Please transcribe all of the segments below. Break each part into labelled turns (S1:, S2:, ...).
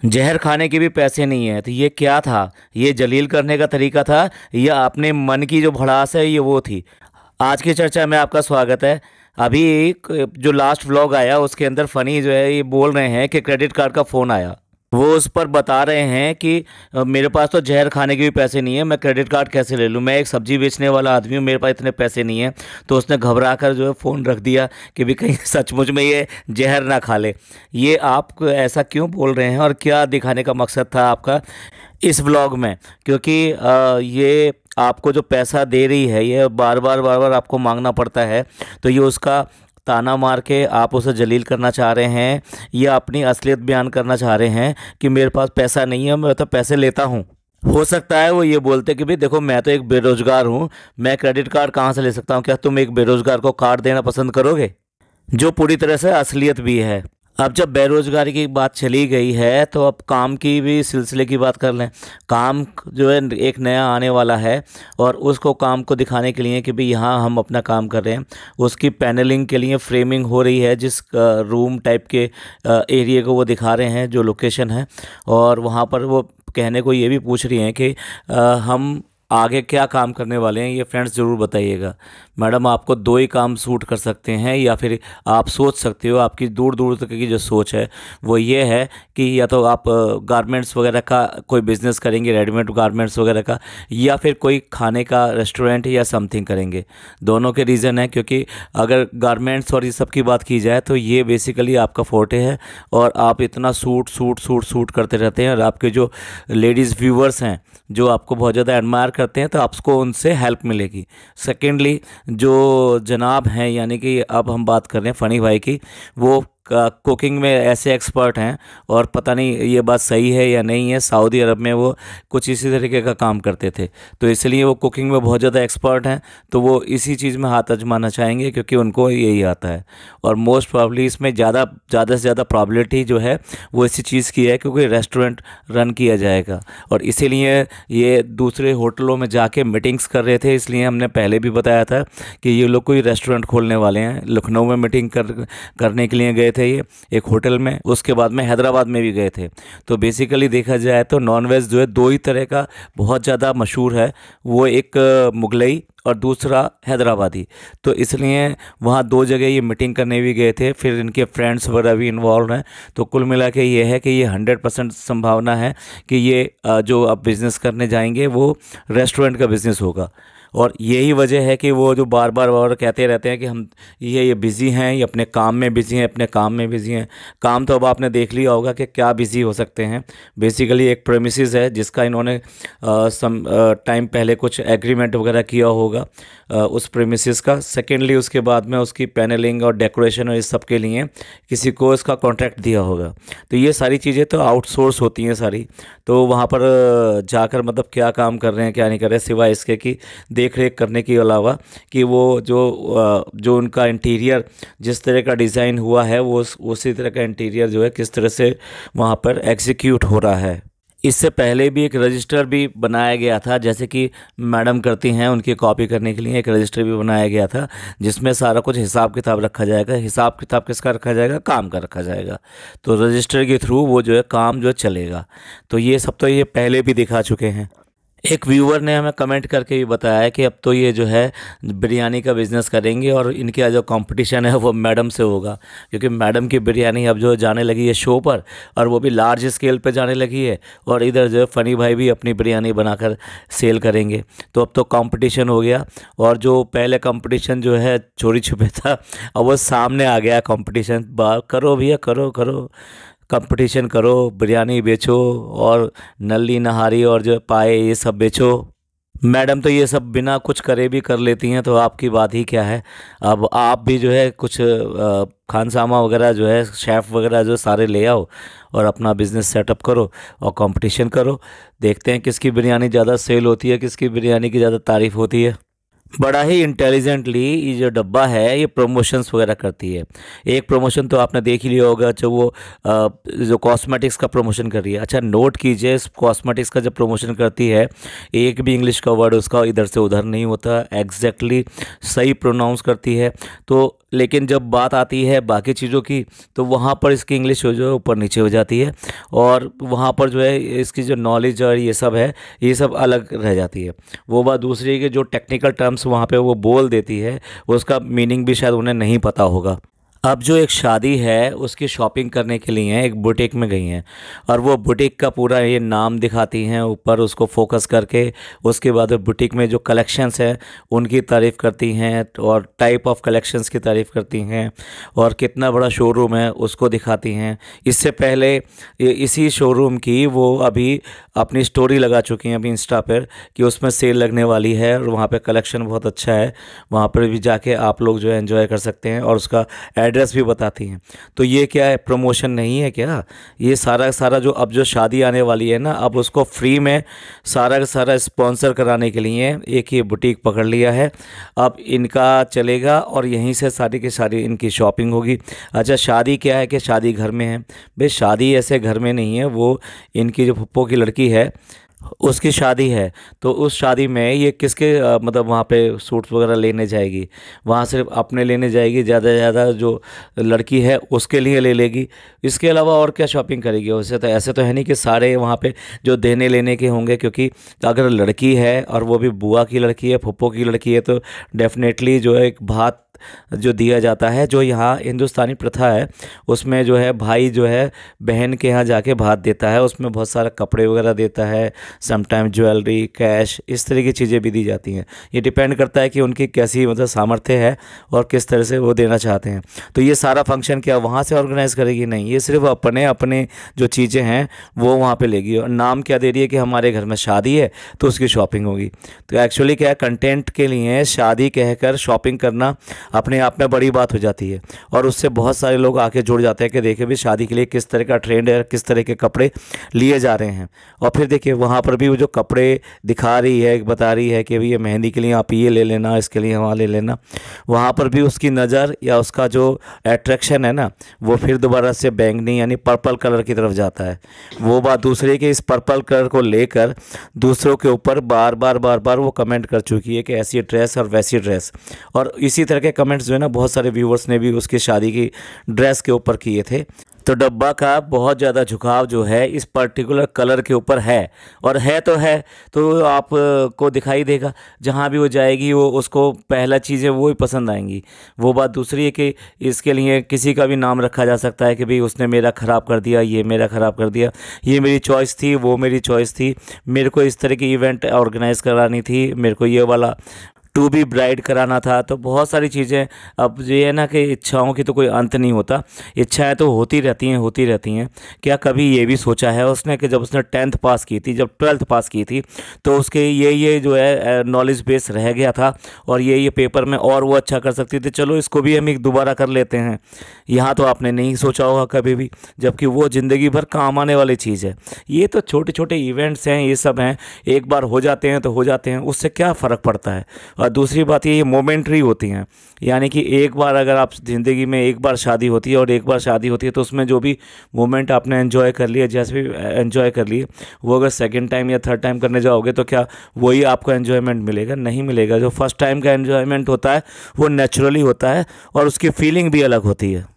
S1: जहर खाने के भी पैसे नहीं है, तो ये क्या था? ये जलील करने का तरीका था या अपने मन की जो भड़ास है ये वो थी? आज की चर्चा में आपका स्वागत है। अभी जो लास्ट व्लॉग आया उसके अंदर फनी जो है ये बोल रहे हैं कि क्रेडिट कार्ड का फ़ोन आया। वो उस पर बता रहे हैं कि मेरे पास तो जहर खाने के भी पैसे नहीं है, मैं क्रेडिट कार्ड कैसे ले लूँ? मैं एक सब्जी बेचने वाला आदमी हूँ, मेरे पास इतने पैसे नहीं हैं। तो उसने घबरा कर जो है फ़ोन रख दिया कि भी कहीं सचमुच में ये जहर ना खा ले। ये आप ऐसा क्यों बोल रहे हैं और क्या दिखाने का मकसद था आपका इस व्लॉग में? क्योंकि ये आपको जो पैसा दे रही है ये बार बार आपको मांगना पड़ता है, तो ये उसका ताना मार के आप उसे जलील करना चाह रहे हैं या अपनी असलियत बयान करना चाह रहे हैं कि मेरे पास पैसा नहीं है, मैं तो पैसे लेता हूँ? हो सकता है वो ये बोलते कि भाई देखो मैं तो एक बेरोजगार हूँ, मैं क्रेडिट कार्ड कहाँ से ले सकता हूँ? क्या तुम एक बेरोजगार को कार्ड देना पसंद करोगे? जो पूरी तरह से असलियत भी है। अब जब बेरोजगारी की बात चली गई है तो अब काम की भी सिलसिले की बात कर लें। काम जो है एक नया आने वाला है और उसको काम को दिखाने के लिए कि भाई यहाँ हम अपना काम कर रहे हैं, उसकी पैनलिंग के लिए फ्रेमिंग हो रही है, जिस रूम टाइप के एरिया को वो दिखा रहे हैं, जो लोकेशन है। और वहाँ पर वो कहने को ये भी पूछ रही हैं कि हम आगे क्या काम करने वाले हैं, ये फ्रेंड्स ज़रूर बताइएगा। मैडम आपको दो ही काम सूट कर सकते हैं, या फिर आप सोच सकते हो, आपकी दूर दूर तक की जो सोच है वो ये है कि या तो आप गारमेंट्स वगैरह का कोई बिज़नेस करेंगे, रेडीमेड गारमेंट्स वगैरह का, या फिर कोई खाने का रेस्टोरेंट या समथिंग करेंगे। दोनों के रीज़न है, क्योंकि अगर गारमेंट्स और ये सब की बात की जाए तो ये बेसिकली आपका फोर्टे है और आप इतना सूट सूट सूट सूट करते रहते हैं, और आपके जो लेडीज़ व्यूवर्स हैं जो आपको बहुत ज़्यादा एडमायर करते हैं तो आपको उनसे हेल्प मिलेगी। सेकेंडली जो जनाब हैं, यानी कि अब हम बात कर रहे हैं फ़नी भाई की, वो कुकिंग में ऐसे एक्सपर्ट हैं, और पता नहीं ये बात सही है या नहीं है, सऊदी अरब में वो कुछ इसी तरीके का काम करते थे, तो इसलिए वो कुकिंग में बहुत ज़्यादा एक्सपर्ट हैं। तो वो इसी चीज़ में हाथ आजमाना चाहेंगे क्योंकि उनको यही आता है। और मोस्ट प्रॉब्ली इसमें ज़्यादा से ज़्यादा प्रॉबिलिटी जो है वो इसी चीज़ की है, क्योंकि रेस्टोरेंट रन किया जाएगा। और इसीलिए ये दूसरे होटलों में जाके मीटिंग्स कर रहे थे, इसलिए हमने पहले भी बताया था कि ये लोग कोई रेस्टोरेंट खोलने वाले हैं। लखनऊ में मीटिंग करने के लिए गए थे ये एक होटल में, उसके बाद में हैदराबाद में भी गए थे। तो बेसिकली देखा जाए तो नॉनवेज जो है दो ही तरह का बहुत ज़्यादा मशहूर है, वो एक मुगलई और दूसरा हैदराबादी। तो इसलिए वहाँ दो जगह ये मीटिंग करने भी गए थे, फिर इनके फ्रेंड्स वगैरह भी इन्वॉल्व हैं। तो कुल मिला के ये है कि ये 100% संभावना है कि ये जो अब बिज़नेस करने जाएंगे वो रेस्टोरेंट का बिज़नेस होगा। और यही वजह है कि वो जो बार बार कहते रहते हैं कि हम ये बिज़ी हैं, ये अपने काम में बिज़ी हैं, अपने काम में बिज़ी हैं। काम तो अब आपने देख लिया होगा कि क्या बिज़ी हो सकते हैं। बेसिकली एक प्रेमिसेस है जिसका इन्होंने सम टाइम पहले कुछ एग्रीमेंट वगैरह किया होगा उस प्रेमिसेस का। सेकेंडली उसके बाद में उसकी पैनलिंग और डेकोरेशन और इस सब के लिए किसी को इसका कॉन्ट्रैक्ट दिया होगा। तो ये सारी चीज़ें तो आउटसोर्स होती हैं सारी। तो वहाँ पर जाकर मतलब क्या काम कर रहे हैं क्या नहीं कर रहे हैं, सिवाय इसके कि देख रेख करने के अलावा कि वो जो उनका इंटीरियर जिस तरह का डिज़ाइन हुआ है वो उसी तरह का इंटीरियर जो है किस तरह से वहाँ पर एग्जीक्यूट हो रहा है। इससे पहले भी एक रजिस्टर भी बनाया गया था, जैसे कि मैडम करती हैं, उनकी कॉपी करने के लिए एक रजिस्टर भी बनाया गया था जिसमें सारा कुछ हिसाब किताब रखा जाएगा। हिसाब किताब किसका रखा जाएगा? काम का रखा जाएगा। तो रजिस्टर के थ्रू वो जो है काम जो है चलेगा। तो ये सब तो ये पहले भी दिखा चुके हैं। एक व्यूवर ने हमें कमेंट करके भी बताया है कि अब तो ये जो है बिरयानी का बिज़नेस करेंगे और इनका जो कंपटीशन है वो मैडम से होगा, क्योंकि मैडम की बिरयानी अब जो जाने लगी है शो पर, और वो भी लार्ज स्केल पे जाने लगी है। और इधर जो है फ़नी भाई भी अपनी बिरयानी बनाकर सेल करेंगे। तो अब तो कंपटीशन हो गया, और जो पहले कंपटीशन जो है चोरी छुपे था, अब वो सामने आ गया कंपटीशन। करो भैया, करो करो, कंपटीशन करो, बिरयानी बेचो और नली नहारी और जो पाए ये सब बेचो। मैडम तो ये सब बिना कुछ करे भी कर लेती हैं, तो आपकी बात ही क्या है। अब आप भी जो है कुछ खानसामा वगैरह जो है शेफ़ वगैरह जो सारे ले आओ और अपना बिज़नेस सेटअप करो और कंपटीशन करो। देखते हैं किसकी बिरयानी ज़्यादा सेल होती है, किसकी बिरयानी की ज़्यादा तारीफ़ होती है। बड़ा ही इंटेलिजेंटली ये जो डब्बा है ये प्रमोशंस वगैरह करती है। एक प्रमोशन तो आपने देख ही लिया होगा, जो वो जो कॉस्मेटिक्स का प्रमोशन कर रही है। अच्छा नोट कीजिए, इस कॉस्मेटिक्स का जब प्रमोशन करती है, एक भी इंग्लिश का वर्ड उसका इधर से उधर नहीं होता, एग्जैक्टली सही प्रोनाउंस करती है। तो लेकिन जब बात आती है बाकी चीज़ों की, तो वहाँ पर इसकी इंग्लिश जो है ऊपर नीचे हो जाती है, और वहाँ पर जो है इसकी जो नॉलेज और ये सब है, ये सब अलग रह जाती है। वो बात दूसरी है कि जो टेक्निकल टर्म्स वहाँ पे वो बोल देती है, उसका मीनिंग भी शायद उन्हें नहीं पता होगा। अब जो एक शादी है उसकी शॉपिंग करने के लिए एक बुटीक में गई हैं, और वो बुटीक का पूरा ये नाम दिखाती हैं ऊपर उसको फोकस करके। उसके बाद बुटीक में जो कलेक्शंस हैं उनकी तारीफ़ करती हैं, और टाइप ऑफ कलेक्शंस की तारीफ़ करती हैं, और कितना बड़ा शोरूम है उसको दिखाती हैं। इससे पहले इसी शोरूम की वो अभी अपनी स्टोरी लगा चुकी हैं अभी इंस्टा पर, कि उसमें सेल लगने वाली है और वहाँ पे कलेक्शन बहुत अच्छा है, वहाँ पर भी जाके आप लोग जो है एंजॉय कर सकते हैं, और उसका एड्रेस भी बताती हैं। तो ये क्या है, प्रमोशन नहीं है क्या? ये सारा का सारा जो अब जो शादी आने वाली है ना, अब उसको फ्री में सारा का सारा स्पॉन्सर कराने के लिए एक ये बुटीक पकड़ लिया है। अब इनका चलेगा और यहीं से सारी की सारी इनकी शॉपिंग होगी। अच्छा शादी क्या है कि शादी घर में है? भाई शादी ऐसे घर में नहीं है, वो इनकी जो फुप्पो की लड़की है उसकी शादी है। तो उस शादी में ये किसके मतलब वहाँ पे सूट्स वगैरह लेने जाएगी? वहाँ सिर्फ अपने लेने जाएगी, ज़्यादा से ज़्यादा जो लड़की है उसके लिए ले लेगी। इसके अलावा और क्या शॉपिंग करेगी? वैसे तो ऐसे तो है नहीं कि सारे वहाँ पे जो देने लेने के होंगे, क्योंकि अगर लड़की है और वो भी बुआ की लड़की है, फुप्पो की लड़की है, तो डेफिनेटली जो है एक भात जो दिया जाता है, जो यहाँ हिंदुस्तानी प्रथा है उसमें जो है भाई जो है बहन के यहाँ जाके भात देता है, उसमें बहुत सारा कपड़े वगैरह देता है, समटाइम ज्वेलरी, कैश, इस तरह की चीज़ें भी दी जाती हैं। ये डिपेंड करता है कि उनकी कैसी मतलब सामर्थ्य है और किस तरह से वो देना चाहते हैं। तो ये सारा फंक्शन क्या वहाँ से ऑर्गेनाइज़ करेगी? नहीं, ये सिर्फ अपने अपने जो चीज़ें हैं वो वहाँ पे लेगी, और नाम क्या दे रही है कि हमारे घर में शादी है तो उसकी शॉपिंग होगी। तो एक्चुअली क्या है, कंटेंट के लिए शादी कहकर शॉपिंग करना अपने आप में बड़ी बात हो जाती है, और उससे बहुत सारे लोग आके जुड़ जाते हैं कि देखिए भी शादी के लिए किस तरह का ट्रेंड है, किस तरह के कपड़े लिए जा रहे हैं। और फिर देखिए वहाँ पर भी वो जो कपड़े दिखा रही है, बता रही है कि भाई ये मेहंदी के लिए आप ये ले लेना, इसके लिए वहाँ ले लेना, वहाँ पर भी उसकी नज़र या उसका जो एट्रैक्शन है ना, वो फिर दोबारा से बैंगनी यानी पर्पल कलर की तरफ जाता है। वो बात दूसरी है कि इस पर्पल कलर को लेकर दूसरों के ऊपर बार बार बार बार वो कमेंट कर चुकी है कि ऐसी ड्रेस और वैसी ड्रेस, और इसी तरह के कमेंट्स जो है ना बहुत सारे व्यूवर्स ने भी उसकी शादी की ड्रेस के ऊपर किए थे। तो डब्बा का बहुत ज़्यादा झुकाव जो है इस पर्टिकुलर कलर के ऊपर है, और है तो आप को दिखाई देगा जहाँ भी वो जाएगी, वो उसको पहला चीज़ें वो ही पसंद आएंगी। वो बात दूसरी है कि इसके लिए किसी का भी नाम रखा जा सकता है कि भाई उसने मेरा ख़राब कर दिया, ये मेरा ख़राब कर दिया, ये मेरी चॉइस थी, वो मेरी चॉइस थी, मेरे को इस तरह की इवेंट ऑर्गेनाइज़ करानी थी, मेरे को ये वाला टू बी ब्राइड कराना था। तो बहुत सारी चीज़ें, अब ये है ना कि इच्छाओं की तो कोई अंत नहीं होता, इच्छाएं तो होती रहती हैं होती रहती हैं। क्या कभी ये भी सोचा है उसने कि जब उसने 10th पास की थी, जब 12th पास की थी, तो उसके ये जो है नॉलेज बेस रह गया था, और ये पेपर में और वो अच्छा कर सकती थी, चलो इसको भी हम एक दोबारा कर लेते हैं। यहाँ तो आपने नहीं सोचा होगा कभी भी, जबकि वो ज़िंदगी भर काम आने वाली चीज़ है। ये तो छोटे छोटे इवेंट्स हैं, ये सब हैं, एक बार हो जाते हैं तो हो जाते हैं, उससे क्या फ़र्क पड़ता है। और दूसरी बात ये मोमेंट्री होती हैं, यानी कि एक बार अगर आप ज़िंदगी में एक बार शादी होती है और एक बार शादी होती है, तो उसमें जो भी मोमेंट आपने एंजॉय कर लिया, जैसे भी एंजॉय कर लिए, वो अगर सेकंड टाइम या थर्ड टाइम करने जाओगे तो क्या वही आपको एंजॉयमेंट मिलेगा? नहीं मिलेगा। जो फर्स्ट टाइम का एंजॉयमेंट होता है वो नेचुरली होता है, और उसकी फीलिंग भी अलग होती है।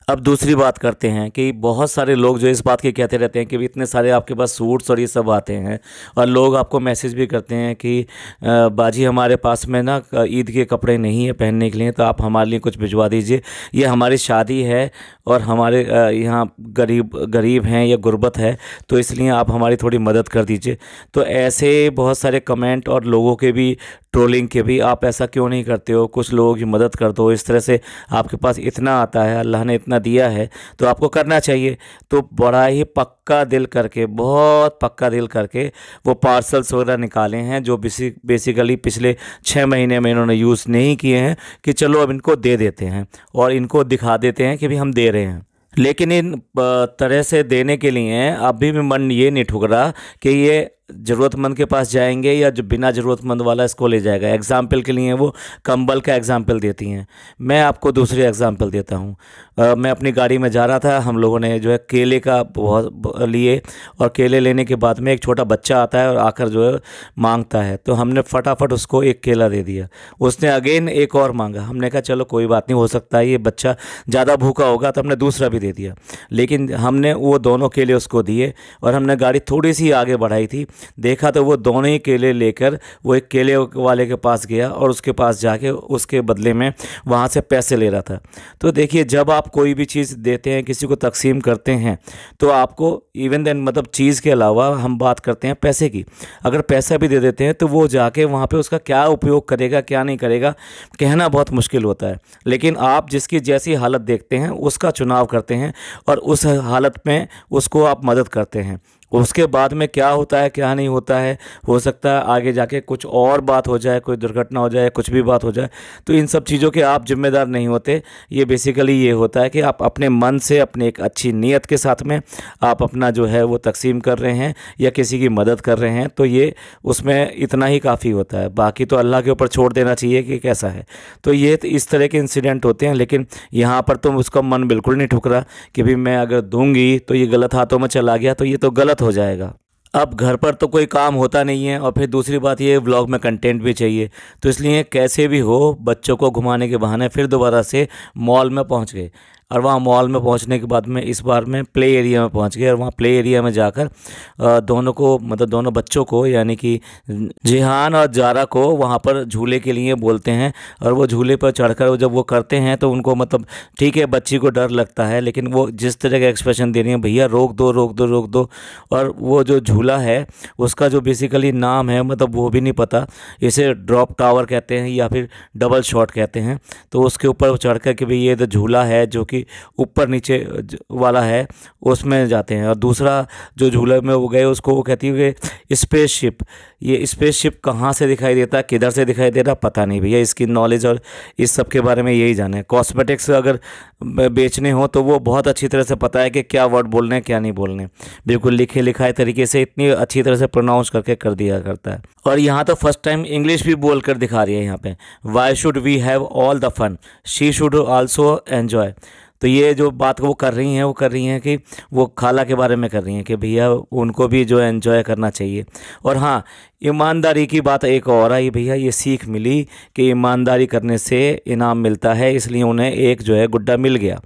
S1: अब दूसरी बात करते हैं कि बहुत सारे लोग जो इस बात के कहते रहते हैं कि भी इतने सारे आपके पास सूट्स और ये सब आते हैं, और लोग आपको मैसेज भी करते हैं कि बाजी हमारे पास में ना ईद के कपड़े नहीं है पहनने के लिए, तो आप हमारे लिए कुछ भिजवा दीजिए, ये हमारी शादी है और हमारे यहाँ गरीब हैं या गुर्बत है, तो इसलिए आप हमारी थोड़ी मदद कर दीजिए। तो ऐसे बहुत सारे कमेंट और लोगों के भी ट्रोलिंग के भी, आप ऐसा क्यों नहीं करते हो, कुछ लोगों की मदद कर दो, इस तरह से आपके पास इतना आता है, अल्लाह ने इतना दिया है तो आपको करना चाहिए। तो बड़ा ही पक्का दिल करके, बहुत पक्का दिल करके वो पार्सल्स वगैरह निकाले हैं, जो बेसिकली पिछले 6 महीने में इन्होंने यूज़ नहीं किए हैं, कि चलो अब इनको दे देते हैं और इनको दिखा देते हैं कि भी हम दे रहे हैं। लेकिन इन तरह से देने के लिए अभी भी मन ये नहीं ठुक रहा कि ये ज़रूरतमंद के पास जाएंगे या जो बिना ज़रूरतमंद वाला इसको ले जाएगा। एग्ज़ाम्पल के लिए वो कंबल का एग्ज़ाम्पल देती हैं। मैं आपको दूसरी एग्ज़ाम्पल देता हूँ। मैं अपनी गाड़ी में जा रहा था, हम लोगों ने जो है केले का बहुत लिए, और केले लेने के बाद में एक छोटा बच्चा आता है और आकर जो है मांगता है, तो हमने फटाफट उसको एक केला दे दिया। उसने अगेन एक और मांगा, हमने कहा चलो कोई बात नहीं, हो सकता है ये बच्चा ज़्यादा भूखा होगा, तो हमने दूसरा भी दे दिया। लेकिन हमने वो दोनों केले उसको दिए और हमने गाड़ी थोड़ी सी आगे बढ़ाई थी, देखा तो वो दोनों ही केले लेकर वो एक केले वाले के पास गया और उसके पास जाके उसके बदले में वहाँ से पैसे ले रहा था। तो देखिए, जब आप कोई भी चीज़ देते हैं, किसी को तकसीम करते हैं, तो आपको इवन देन मतलब चीज़ के अलावा हम बात करते हैं पैसे की। अगर पैसा भी दे देते हैं तो वो जाके वहाँ पे उसका क्या उपयोग करेगा, क्या नहीं करेगा, कहना बहुत मुश्किल होता है। लेकिन आप जिसकी जैसी हालत देखते हैं उसका चुनाव करते हैं और उस हालत में उसको आप मदद करते हैं। उसके बाद में क्या होता है क्या नहीं होता है, हो सकता है आगे जाके कुछ और बात हो जाए, कोई दुर्घटना हो जाए, कुछ भी बात हो जाए, तो इन सब चीज़ों के आप जिम्मेदार नहीं होते। ये बेसिकली ये होता है कि आप अपने मन से, अपने एक अच्छी नीयत के साथ में आप अपना जो है वो तकसीम कर रहे हैं या किसी की मदद कर रहे हैं, तो ये उसमें इतना ही काफ़ी होता है। बाकी तो अल्लाह के ऊपर छोड़ देना चाहिए कि कैसा है। तो ये इस तरह के इंसिडेंट होते हैं। लेकिन यहाँ पर तो उसका मन बिल्कुल नहीं ठुकरा कि भाई मैं अगर दूंगी तो ये गलत हाथों में चला गया तो ये तो गलत हो जाएगा। अब घर पर तो कोई काम होता नहीं है, और फिर दूसरी बात ये, व्लॉग में कंटेंट भी चाहिए, तो इसलिए कैसे भी हो बच्चों को घुमाने के बहाने फिर दोबारा से मॉल में पहुंच गए। और वहाँ मॉल में पहुंचने के बाद में इस बार में प्ले एरिया में पहुंच गए, और वहाँ प्ले एरिया में जाकर दोनों को, मतलब दोनों बच्चों को, यानी कि जिहान और जारा को वहाँ पर झूले के लिए बोलते हैं। और वो झूले पर चढ़कर जब वो करते हैं तो उनको मतलब ठीक है, बच्ची को डर लगता है, लेकिन वो जिस तरह का एक्सप्रेशन दे रही है, भैया रोक दो रोक दो रोक दो। और वो जो झूला है उसका जो बेसिकली नाम है, मतलब वो भी नहीं पता, इसे ड्रॉप टावर कहते हैं या फिर डबल शॉट कहते हैं। तो उसके ऊपर चढ़ कर कि भाई ये तो झूला है जो कि ऊपर नीचे वाला है, उसमें जाते हैं। और दूसरा जो झूले में वो गए उसको वो कहती है कि स्पेसशिप। ये स्पेसशिप कहाँ से दिखाई देता है, किधर से दिखाई दे रहा, पता नहीं भैया। इसकी नॉलेज और इस सब के बारे में यही जाने। कॉस्मेटिक्स अगर बेचने हो तो वो बहुत अच्छी तरह से पता है कि क्या वर्ड बोलने हैं क्या नहीं बोलने, बिल्कुल लिखे लिखाए तरीके से इतनी अच्छी तरह से प्रोनाउंस करके कर दिया करता है। और यहाँ तो फर्स्ट टाइम इंग्लिश भी बोल कर दिखा रही है यहाँ पे, why should we have all the fun, she should also enjoy. तो ये जो बात वो कर रही हैं, वो कर रही हैं कि वो खाला के बारे में कर रही हैं कि भैया उनको भी जो एंजॉय करना चाहिए। और हाँ, ईमानदारी की बात एक और आई भैया, ये सीख मिली कि ईमानदारी करने से इनाम मिलता है, इसलिए उन्हें एक जो है गुड्डा मिल गया।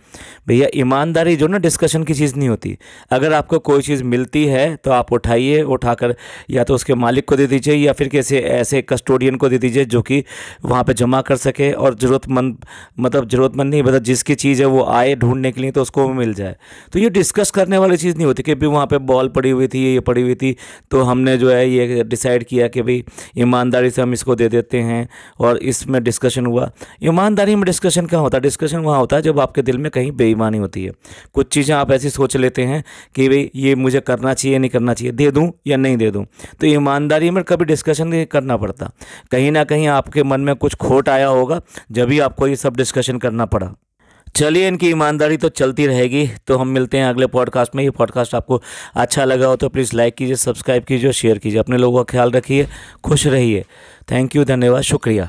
S1: भैया ईमानदारी जो ना डिस्कशन की चीज़ नहीं होती। अगर आपको कोई चीज़ मिलती है तो आप उठाइए, उठाकर या तो उसके मालिक को दे दीजिए या फिर किसी ऐसे कस्टोडियन को दे दीजिए जो कि वहाँ पे जमा कर सके, और ज़रूरतमंद, मतलब ज़रूरतमंद नहीं, मतलब जिसकी चीज़ है वो आए ढूंढने के लिए तो उसको भी मिल जाए। तो ये डिस्कस करने वाली चीज़ नहीं होती कि भी वहाँ पे बॉल पड़ी हुई थी, ये पड़ी हुई थी, तो हमने जो है ये डिसाइड किया कि भाई ईमानदारी से हम इसको दे देते हैं और इसमें डिस्कशन हुआ। ईमानदारी में डिस्कशन कहाँ होता है? डिस्कशन वहाँ होता है जब आपके दिल में कहीं बेईमानी होती है। कुछ चीज़ें आप ऐसी सोच लेते हैं कि भाई ये मुझे करना चाहिए नहीं करना चाहिए, दे दूँ या नहीं दे दूँ। तो ईमानदारी में कभी डिस्कशन नहीं करना पड़ता, कहीं ना कहीं आपके मन में कुछ खोट आया होगा जब भी आपको ये सब डिस्कशन करना पड़ा। चलिए, इनकी ईमानदारी तो चलती रहेगी। तो हम मिलते हैं अगले पॉडकास्ट में। ये पॉडकास्ट आपको अच्छा लगा हो तो प्लीज़ लाइक कीजिए, सब्सक्राइब कीजिए और शेयर कीजिए। अपने लोगों का ख्याल रखिए, खुश रहिए। थैंक यू, धन्यवाद, शुक्रिया।